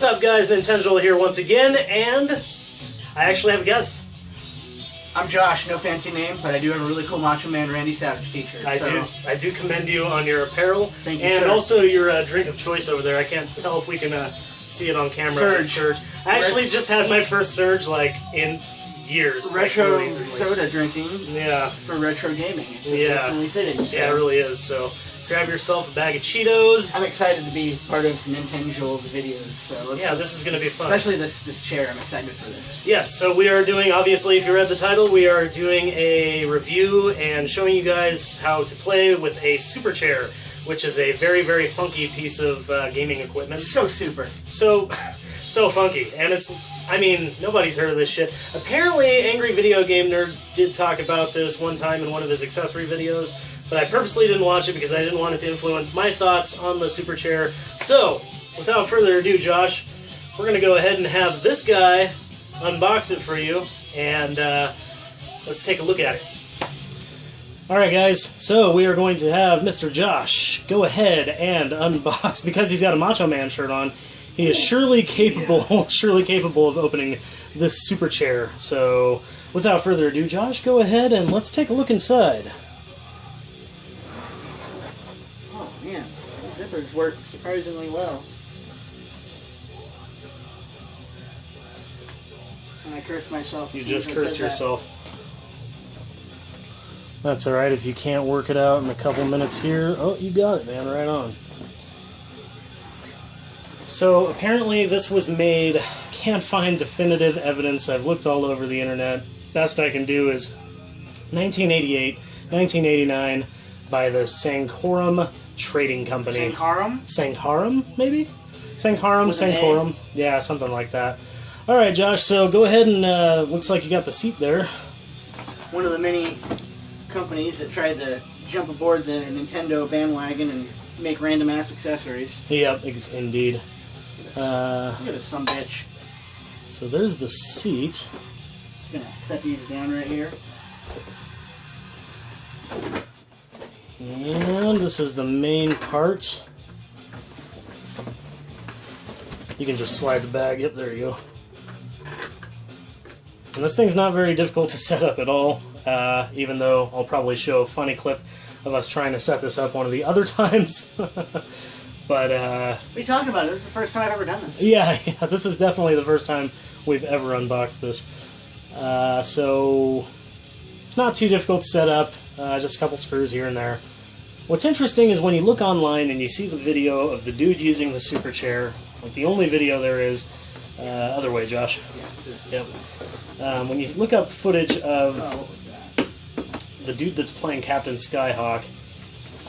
What's up, guys? Nintenjoel here once again, and I actually have a guest. I'm Josh, no fancy name, but I do have a really cool Macho Man Randy Savage t-shirt. I do commend you on your apparel. Thank you, and sir. also your drink of choice over there. I can't tell if we can see it on camera. Surge. I actually just had my first Surge, like, in years. Retro like, soda drinking. Yeah. For retro gaming. It's really fitting. So. Yeah, it really is. So grab yourself a bag of Cheetos. I'm excited to be part of Nintenjoel's videos. So yeah, this is going to be fun. Especially this chair. I'm excited for this. Yes, so we are doing, obviously, if you read the title, we are doing a review and showing you guys how to play with a super chair, which is a very, very funky piece of gaming equipment. So super. So funky. And it's, I mean, nobody's heard of this shit. Apparently, Angry Video Game Nerd did talk about this one time in one of his accessory videos, but I purposely didn't watch it because I didn't want it to influence my thoughts on the super chair. So, without further ado, Josh, we're going to go ahead and have this guy unbox it for you, and let's take a look at it. Alright guys, so we are going to have Mr. Josh go ahead and unbox, because he's got a Macho Man shirt on, he is surely capable of opening this super chair. So, without further ado, Josh, go ahead and let's take a look inside. Oh man, the zippers work surprisingly well. And I cursed myself. You just cursed yourself. That's alright if you can't work it out in a couple minutes here. Oh, you got it, man. Right on. So, apparently this was made... Can't find definitive evidence. I've looked all over the internet. Best I can do is 1988, 1989 by the Sankorum Trading Company. Sankorum? Sankorum, maybe? Sankorum. Yeah, something like that. Alright, Josh, so go ahead and, looks like you got the seat there. One of the many companies that tried to jump aboard the Nintendo bandwagon and make random-ass accessories. Yep, indeed. Look at this sumbitch. So there's the seat. Just gonna set these down right here. And this is the main part. You can just slide the bag. Yep, there you go. And this thing's not very difficult to set up at all, even though I'll probably show a funny clip of us trying to set this up one of the other times. But, what are you talking about? This is the first time I've ever done this. Yeah, this is definitely the first time we've ever unboxed this. So, it's not too difficult to set up, just a couple screws here and there. What's interesting is when you look online and you see the video of the dude using the super chair, like the only video there is, other way, Josh. Yeah, this is. Yep. When you look up footage of what was that? the dude that's playing Captain Skyhawk,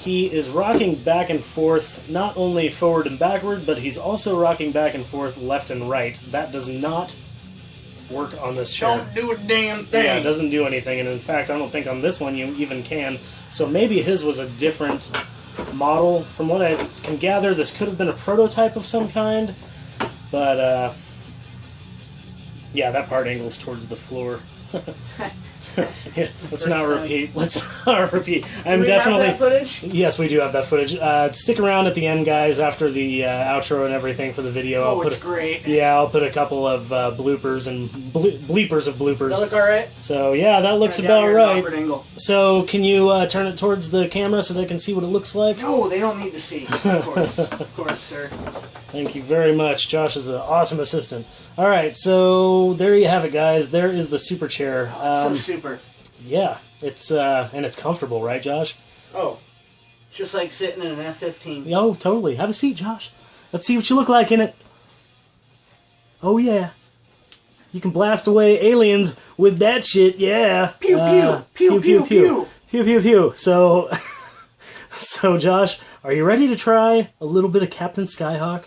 he is rocking back and forth, not only forward and backward, but he's also rocking back and forth left and right. That does not work on this chair. Don't do a damn thing! Yeah, it doesn't do anything, and in fact, I don't think on this one you even can. So maybe his was a different model. From what I can gather, this could have been a prototype of some kind, but, yeah, that part angles towards the floor. Yeah, let's not repeat. I'm definitely. Have that footage? Yes, we do have that footage. Stick around at the end, guys, after the outro and everything for the video. Oh, it's great. Yeah, I'll put a couple of bloopers and bleepers of bloopers. Does that look alright? So yeah, that looks about right. So can you turn it towards the camera so they can see what it looks like? No, they don't need to see. Of course, sir. Thank you very much. Josh is an awesome assistant. All right, so there you have it, guys. There is the super chair. So super. Yeah, it's and it's comfortable, right, Josh? Oh, just like sitting in an F-15. Oh, totally. Have a seat, Josh. Let's see what you look like in it. Oh yeah, you can blast away aliens with that shit. Yeah. Pew pew pew pew pew pew pew pew. So, so Josh, are you ready to try a little bit of Captain Skyhawk?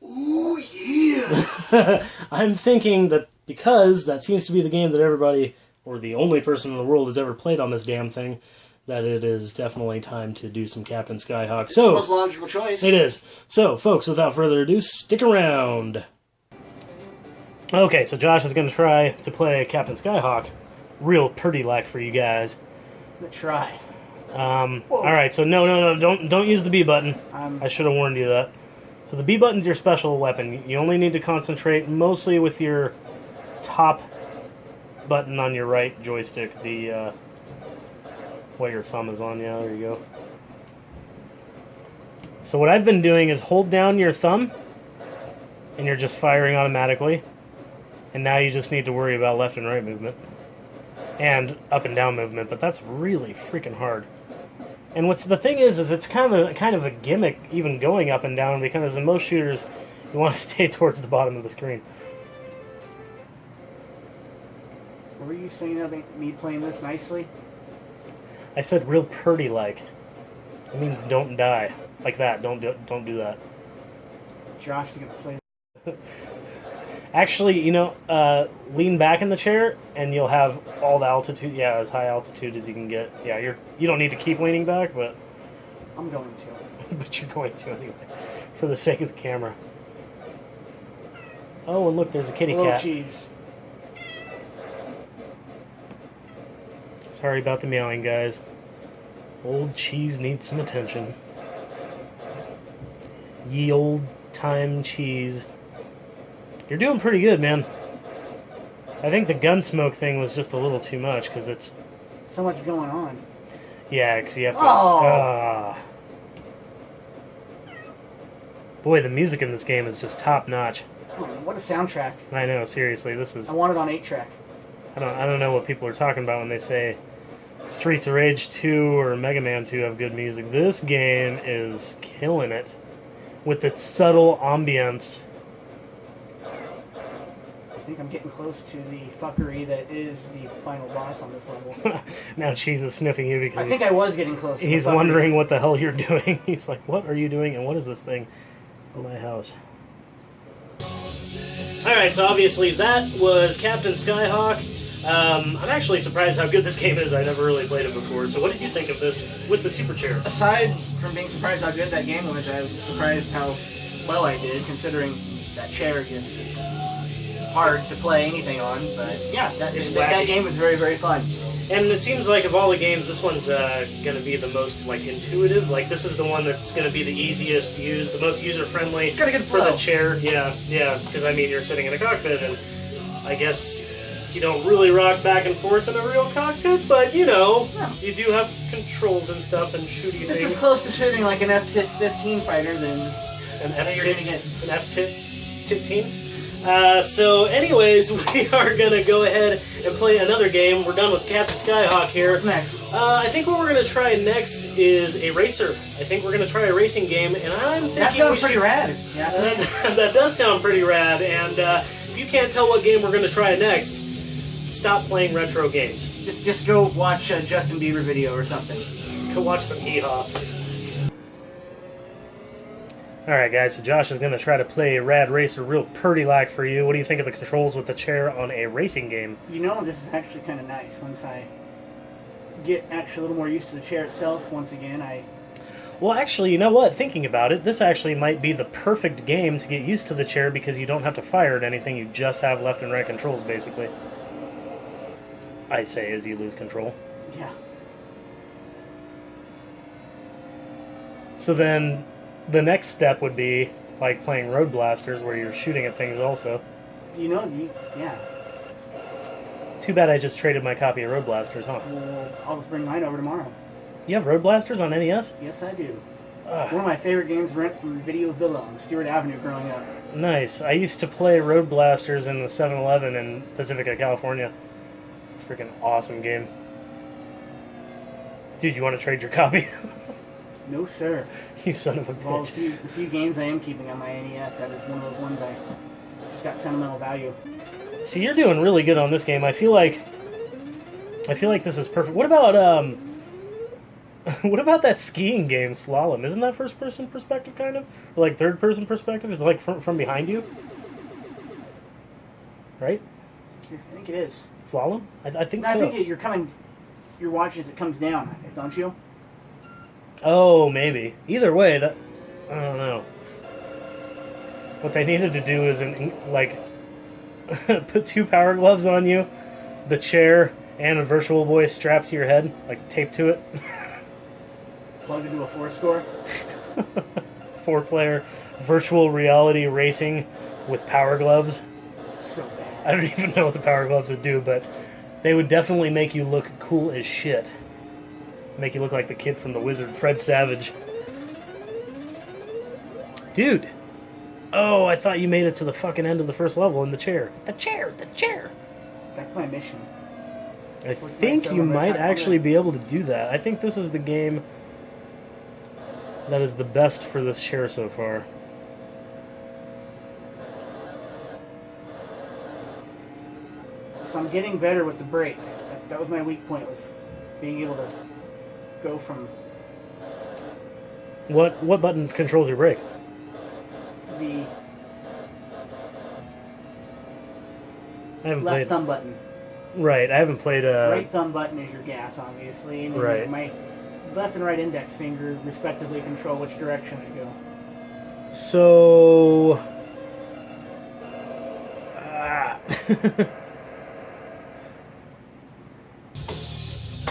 Ooh, yeah! I'm thinking that because that seems to be the game that everybody, or the only person in the world, has ever played on this damn thing, that it is definitely time to do some Captain Skyhawk. It's the most logical choice. It is. So, folks, without further ado, stick around. Okay, so Josh is going to try to play Captain Skyhawk real pretty-like for you guys. I'm going to try. Alright, so no, don't use the B button. I should have warned you that. So the B button's your special weapon. You only need to concentrate mostly with your top button on your right joystick. The what your thumb is on. Yeah, there you go. So what I've been doing is hold down your thumb, and you're just firing automatically. And now you just need to worry about left and right movement. And up and down movement, but that's really freaking hard. And what's the thing is it's kind of a gimmick even going up and down, because in most shooters you want to stay towards the bottom of the screen. Were you saying about me playing this nicely? I said real pretty like. It means don't die. Like that. Don't do that. Josh is gonna play. Actually, lean back in the chair and you'll have all the altitude. Yeah, as high altitude as you can get. Yeah, you don't need to keep leaning back, but I'm going to. but you're going to anyway, for the sake of the camera. Oh, and look, there's a kitty cat. Cheese. Sorry about the meowing, guys. Old Cheese needs some attention. Ye old time Cheese. You're doing pretty good, man. I think the gun smoke thing was just a little too much, because it's... So much going on. Yeah, because you have to... Oh. Boy, the music in this game is just top-notch. Oh, what a soundtrack. I know, seriously, this is... I want it on 8-track. I don't know what people are talking about when they say Streets of Rage 2 or Mega Man 2 have good music. This game is killing it with its subtle ambience. I think I'm getting close to the fuckery that is the final boss on this level. Now Cheese is sniffing you because I think I was getting close to he's wondering what the hell you're doing. He's like, what are you doing and what is this thing in my house? Alright, so obviously that was Captain Skyhawk. I'm actually surprised how good this game is. I never really played it before. So what did you think of this with the Super Chair? Aside from being surprised how good that game was, I was surprised how well I did, considering that chair just is hard to play anything on. But yeah, that game was very, very fun. And it seems like of all the games, this one's going to be the most intuitive. Like, this is the one that's going to be the easiest to use, the most user-friendly Got a good for flow. the chair. Yeah, because, I mean, you're sitting in a cockpit, and I guess you don't really rock back and forth in a real cockpit, but, you do have controls and stuff and shooty things. It's as close to shooting like an F-15 fighter than An you're going to get. An F-15? So, anyways, we are going to go ahead and play another game. We're done with Captain Skyhawk here. What's next? I think what we're going to try next is a racer. I think we're going to try a racing game, and I'm thinking... That sounds pretty rad. Yeah, that does sound pretty rad, and if you can't tell what game we're going to try next, stop playing retro games. Just go watch a Justin Bieber video or something. Go watch some hee-haw. Alright guys, so Josh is going to try to play Rad Racer real purty-like for you. What do you think of the controls with the chair on a racing game? This is actually kind of nice. Once I get actually a little more used to the chair itself, once again, Well, actually, you know what? Thinking about it, this actually might be the perfect game to get used to the chair because you don't have to fire at anything. You just have left and right controls, basically. I say as you lose control. Yeah. So then... the next step would be like playing Road Blasters, where you're shooting at things also. Yeah. Too bad I just traded my copy of Road Blasters, huh? Well, I'll just bring mine over tomorrow. You have Road Blasters on NES? Yes, I do. Ugh. One of my favorite games to rent from Video Villa on Stewart Avenue growing up. Nice. I used to play Road Blasters in the 7-Eleven in Pacifica, California. Freaking awesome game. Dude, you want to trade your copy? No, sir. You son of a Well, bitch. the few games I am keeping on my NES, that is one of those ones it's just got sentimental value. See, you're doing really good on this game. I feel like this is perfect. What about what about that skiing game, Slalom? Isn't that first-person perspective, kind of? Or like third-person perspective? It's like from behind you? Right? I think it is. Slalom? I think so. I think you're watching as it comes down, don't you? Oh, maybe. Either way, I don't know. What they needed to do is, put 2 power gloves on you, the chair, and a Virtual Boy strapped to your head, taped to it. Plug into a 4-score. 4-player virtual reality racing with power gloves. So bad. I don't even know what the power gloves would do, but they would definitely make you look cool as shit. Make you look like the kid from The Wizard, Fred Savage. Dude! Oh, I thought you made it to the fucking end of the first level in the chair. The chair! The chair! That's my mission. I think you might actually be able to do that. I think this is the game that is the best for this chair so far. So I'm getting better with the brake. That was my weak point, was being able to go from What button controls your brake? the I haven't left played. thumb button. Right, I haven't played. Right thumb button is your gas, obviously, and then Right. my left and right index finger respectively control which direction I go. So.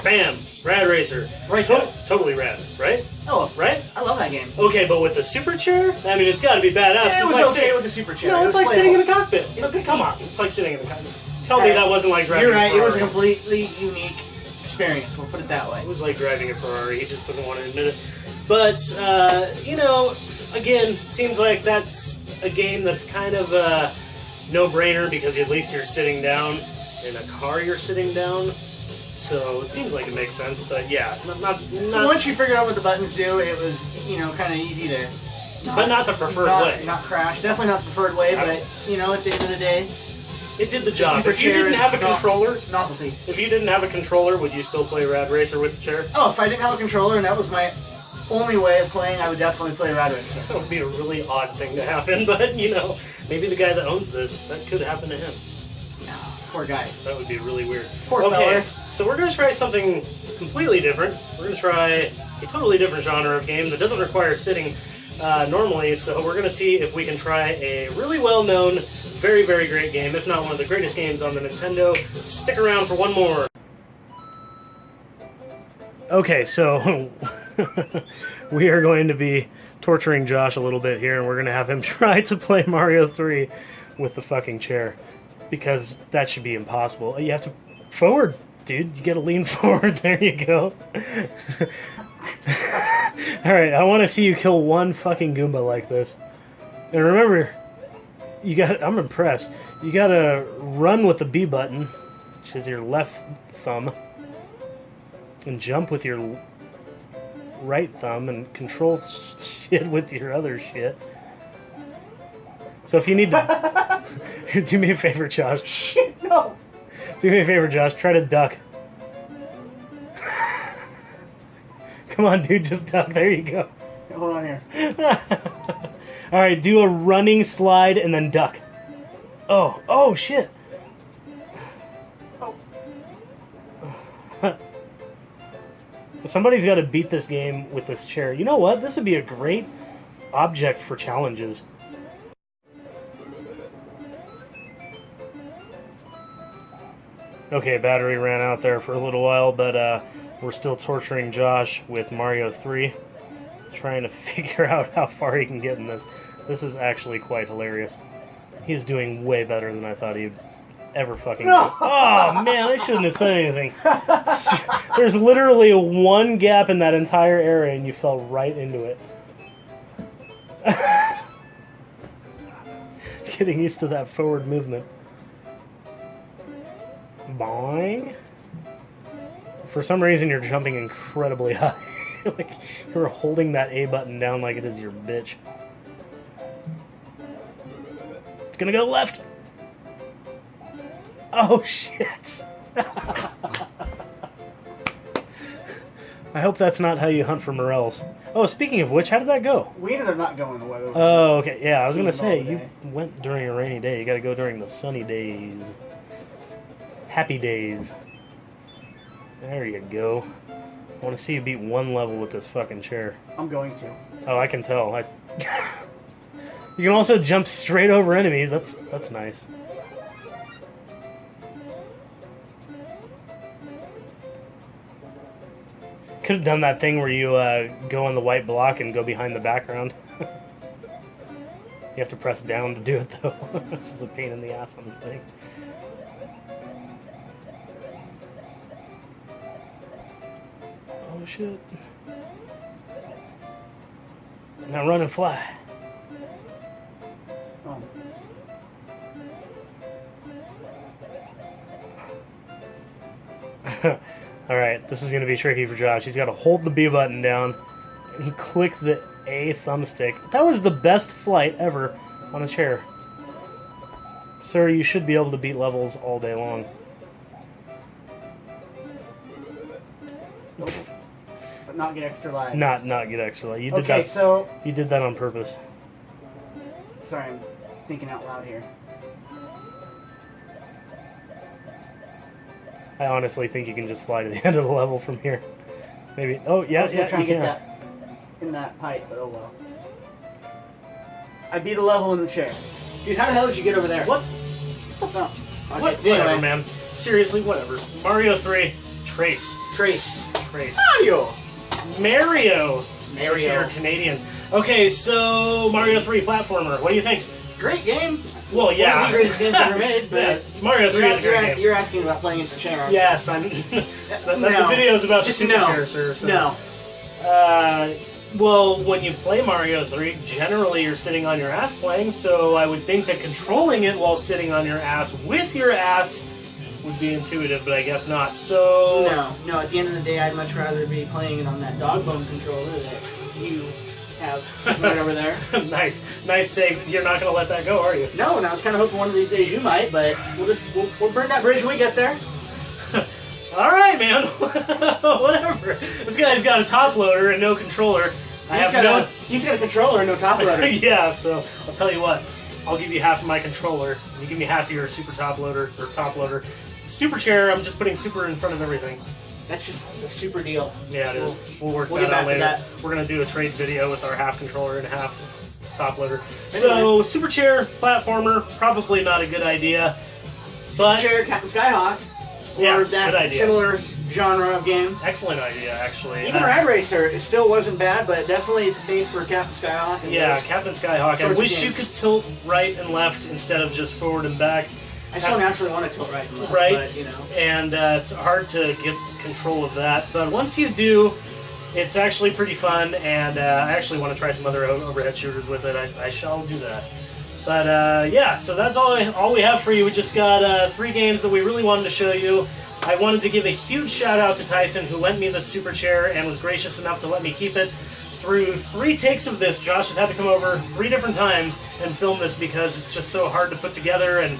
Bam! Rad Racer. Right. Totally rad, right? Oh, Right? I love that game. Okay, but with the super chair? I mean, it's gotta be badass. It It's was like okay sitting- with the super chair. No, It it's was like sitting in a playable. cockpit. Okay, come on. It's like sitting in a cockpit. Tell me that wasn't like driving You're right. a It was a Ferrari. completely unique experience. We'll put it that way. It was like driving a Ferrari. He just doesn't want to admit it. But, you know, again, seems like that's a game that's kind of a no-brainer because at least you're sitting down. In a car, you're sitting down. So it seems like it makes sense. But yeah, not Once you figured out what the buttons do, it was, kind of easy to. but not the preferred way. Not crash. Definitely not the preferred way, but, at the end of the day, It did the job. super If you chair didn't is have a controller, novelty. if you didn't have a controller, would you still play Rad Racer with the chair? Oh, if I didn't have a controller and that was my only way of playing, I would definitely play Rad Racer. That would be a really odd thing to happen, but maybe the guy that owns this, that could happen to him. No, poor guy. That would be really weird. Poor Okay, fellas. so we're going to try something completely different. We're going to try a totally different genre of game that doesn't require sitting normally, so we're going to see if we can try a really well-known, very, very great game, if not one of the greatest games on the Nintendo. Stick around for one more. Okay, so we are going to be torturing Josh a little bit here, and we're going to have him try to play Mario 3 with the fucking chair, because that should be impossible. You have to forward, dude. You got to lean forward. There you go. All right, I want to see you kill one fucking Goomba like this. And remember, I'm impressed. You got to run with the B button, which is your left thumb, and jump with your right thumb, and control shit with your other shit. So if you need to... do me a favor, Josh. Shit, no! Do me a favor, Josh. Try to duck. Come on, dude. Just duck. There you go. Hold on here. Alright, do a running slide and then duck. Oh, shit. Oh. Somebody's got to beat this game with this chair. You know what? This would be a great object for challenges. Okay, battery ran out there for a little while, but we're still torturing Josh with Mario 3. Trying to figure out how far he can get in this. This is actually quite hilarious. He's doing way better than I thought he'd ever fucking do. Oh, man, I shouldn't have said anything. There's literally one gap in that entire area, and you fell right into it. Getting used to that forward movement. Boing. For some reason, you're jumping incredibly high. Like, you're holding that A button down like it is your bitch. It's gonna go left. Oh, shit. I hope that's not how you hunt for morels. Oh, speaking of which, how did that go? We ended up not going the weather. Oh, okay. Yeah, I was gonna say, all you day. went during a rainy day. You gotta go during the sunny days. Happy days. There you go. I want to see you beat one level with this fucking chair. I'm going to. Oh, I can tell. You can also jump straight over enemies. That's nice. Could have done that thing where you go on the white block and go behind the background. You have to press down to do it, though. It's just a pain in the ass on this thing. Oh, shit. Now run and fly. Oh. Alright, this is going to be tricky for Josh. He's got to hold the B button down and click the A thumbstick. That was the best flight ever on a chair. Sir, you should be able to beat levels all day long. But not get extra lives. Not get extra life. You did Okay, that. so... You did that on purpose. Sorry, I'm thinking out loud here. I honestly think you can just fly to the end of the level from here. Maybe. Oh, yeah, I was gonna try you and get can. that in that pipe, but oh well. I beat a level in the chair. Dude, how the hell did you get over there? What? No. What? Okay, Whatever, anyway. man. Seriously, whatever. Mario 3, Trace. Trace. Mario! Mario! If you're Canadian. Okay, so Mario 3 platformer. What do you think? Great game. Well, yeah. One of the greatest games ever made, but... Yeah, Mario 3 is a great game. You're asking about playing in the chair. Yes, I'm... The video's about Just the super no. chair, sir. So. No. Well, when you play Mario 3, generally you're sitting on your ass playing, so I would think that controlling it while sitting on your ass with your ass would be intuitive, but I guess not. So... No, at the end of the day, I'd much rather be playing it on that dog bone controller that you have sitting right over there. Nice save. You're not going to let that go, are you? No, and I was kind of hoping one of these days you might, but we'll burn that bridge when we get there. All right, man. Whatever. This guy's got a top loader and no controller. He's got a controller and no top loader. Yeah, so I'll tell you what. I'll give you half of my controller. You give me half of your super top loader or top loader. Super chair. I'm just putting super in front of everything. That's just a super deal. Yeah, it is. We'll work We'll that get out back to later. that. We're gonna do a trade video with our half controller and half top loader. So super chair platformer, probably not a good idea. But Chair, Captain Skyhawk, or yeah, that good idea. similar genre of game. Excellent idea, actually. Even Rad Racer, it still wasn't bad, but definitely it's made for Captain Skyhawk. And Yeah, Captain Skyhawk. I sorts of wish you games. could tilt right and left instead of just forward and back. I still naturally want to tilt right and left, Right, but, you know. and it's hard to get control of that. But once you do, it's actually pretty fun, and I actually want to try some other overhead shooters with it. I shall do that. But yeah, so that's all we have for you. We just got 3 games that we really wanted to show you. I wanted to give a huge shout out to Tyson, who lent me the super chair and was gracious enough to let me keep it. Through 3 takes of this, Josh has had to come over 3 different times and film this because it's just so hard to put together, and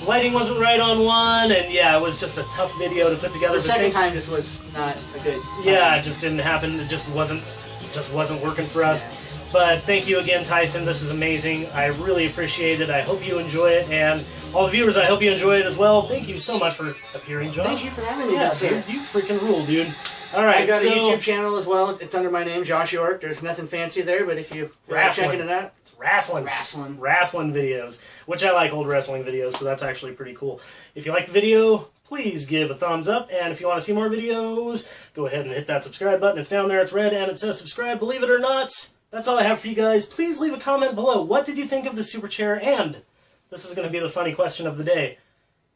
lighting wasn't right on one, and yeah, it was just a tough video to put together. The second time this was not a good time. Yeah, it just didn't happen. It just wasn't working for us. Yeah. But thank you again, Tyson. This is amazing. I really appreciate it. I hope you enjoy it, and all the viewers, I hope you enjoy it as well. Thank you so much for appearing, Josh. Thank you for having me. Yeah, here. dude, you freaking rule, dude. All right, I got a YouTube channel as well. It's under my name, Josh York. There's nothing fancy there, but if you checking it out, it's wrestling videos, which I like old wrestling videos, so that's actually pretty cool. If you like the video, please give a thumbs up, and if you want to see more videos, go ahead and hit that subscribe button. It's down there, it's red, and it says subscribe. Believe it or not, that's all I have for you guys. Please leave a comment below. What did you think of the super chair? And this is going to be the funny question of the day.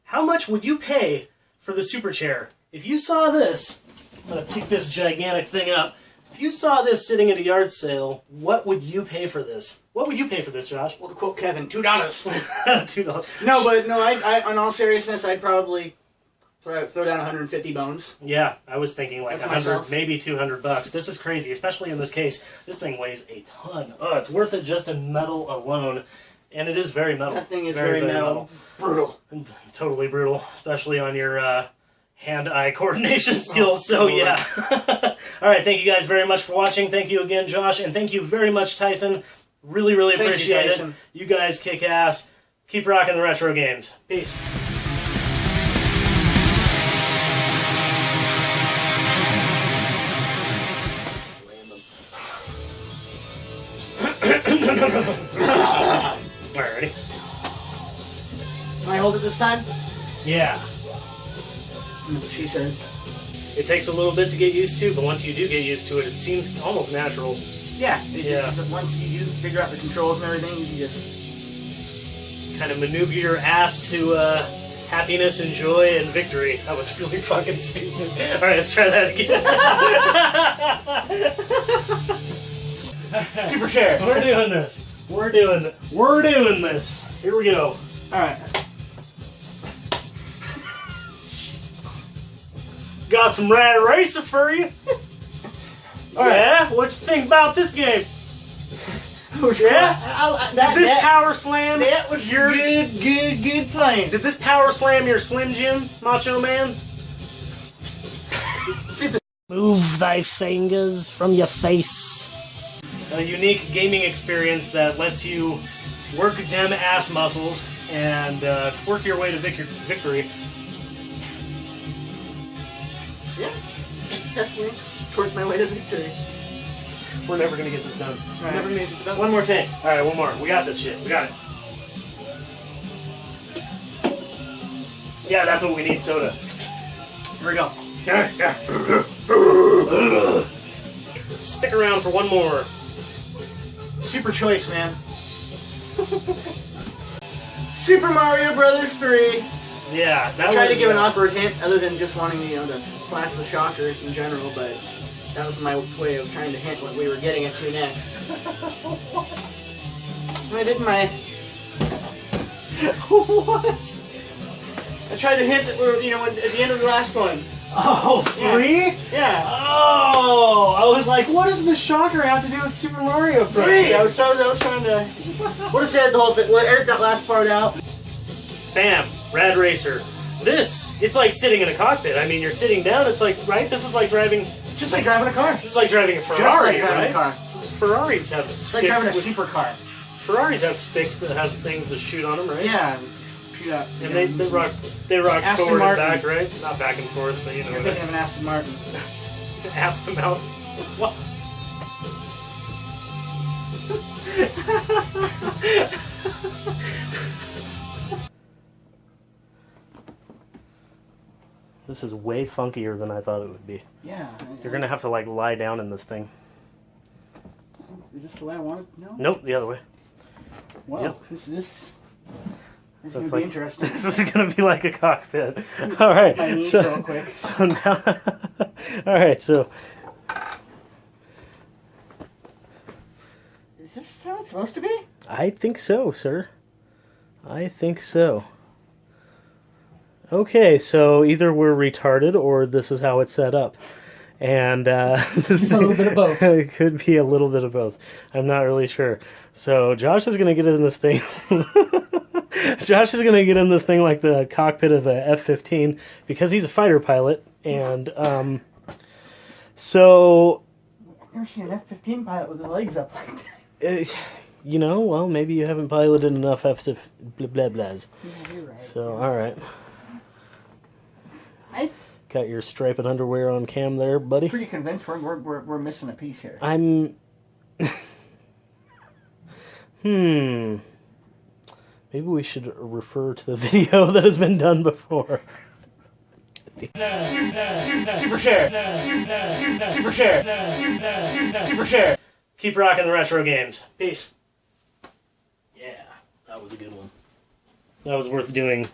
How much would you pay for the super chair? If you saw this, I'm going to pick this gigantic thing up. If you saw this sitting at a yard sale, what would you pay for this? What would you pay for this, Josh? well, to quote Kevin, $2. $2. No, but no, I on all seriousness, I'd probably throw down 150 bones. Yeah, I was thinking like That's 100, myself. maybe $200. This is crazy, especially in this case. This thing weighs a ton. Oh, it's worth it just in metal alone. And it is very metal. That thing is very metal. Brutal. And totally brutal, especially on your hand-eye coordination skills. So yeah. All right, thank you guys very much for watching. Thank you again, Josh, and thank you very much, Tyson. Really, really appreciate it. You guys kick ass. Keep rocking the retro games. Peace. Alright, ready? Can I hold it this time? Yeah. That's what she says. It takes a little bit to get used to, but once you do get used to it, it seems almost natural. Yeah. Yeah. Once you do figure out the controls and everything, you just kind of maneuver your ass to happiness and joy and victory. That was really fucking stupid. Alright, let's try that again. Super chair. We're doing this. We're doing this. Here we go. Alright. Got some Rad Racer for you. Alright. Yeah? What'd you think about this game? Yeah? Did this power slam? That was your good playing. Did this power slam your Slim Jim, Macho Man? Move thy fingers from your face. A unique gaming experience that lets you work them ass muscles and work your way to victory. Yeah, definitely. Toward my way to victory. We're never gonna get this done. Right. Never gonna get this done. One more take. Alright, one more. We got this shit. We got it. Yeah, that's what we need, soda. Here we go. Stick around for one more. Super choice, man. Super Mario Brothers 3. Yeah, I tried to give an awkward hint other than just wanting, to slash the shocker in general, but that was my way of trying to hint what we were getting into next. What? I didn't my... What? I tried to hint that we're, at the end of the last one. Oh, 3? Yeah. Oh, I was like, what does the shocker have to do with Super Mario Bros? 3! I was trying to... Would have said the whole thing. We'll edit that last part out. Bam. Rad Racer. It's like sitting in a cockpit. I mean, you're sitting down, it's like, right? This is like driving... It's just like driving a car. This is like driving a Ferrari, Just like driving right? a car. Ferraris have It's sticks. like driving a with- supercar. Ferraris have sticks that have things that shoot on them, right? Yeah. Shoot out. And they rock Aston forward Martin. and back, right? Not back and forth, but you know. You're thinking of an Aston Martin. Aston out. What? This is way funkier than I thought it would be. Yeah. You're gonna have to like lie down in this thing. Is this the way I want it? No? Nope, the other way. Wow. Yep. This is So going it's to be like- interesting. This is gonna be like a cockpit. All right. My knees So, real quick. so now, all right. So Is this how it's supposed to be? I think so, sir. I think so. Okay, so either we're retarded or this is how it's set up. And A little bit of both. It could be a little bit of both. I'm not really sure. So Josh is going to get in this thing. Josh is going to get in this thing like the cockpit of a F-15 because he's a fighter pilot. And so... I've never seen an F-15 pilot with his legs up like that. well, maybe you haven't piloted enough F-blahs. Yeah, you're right. So, all right. I'm Got your striped underwear on cam there, buddy. pretty convinced we're missing a piece here. I'm... Maybe we should refer to the video that has been done before. Super share! Super share! Super share! Keep rocking the retro games. Peace. Yeah, that was a good one. That was worth doing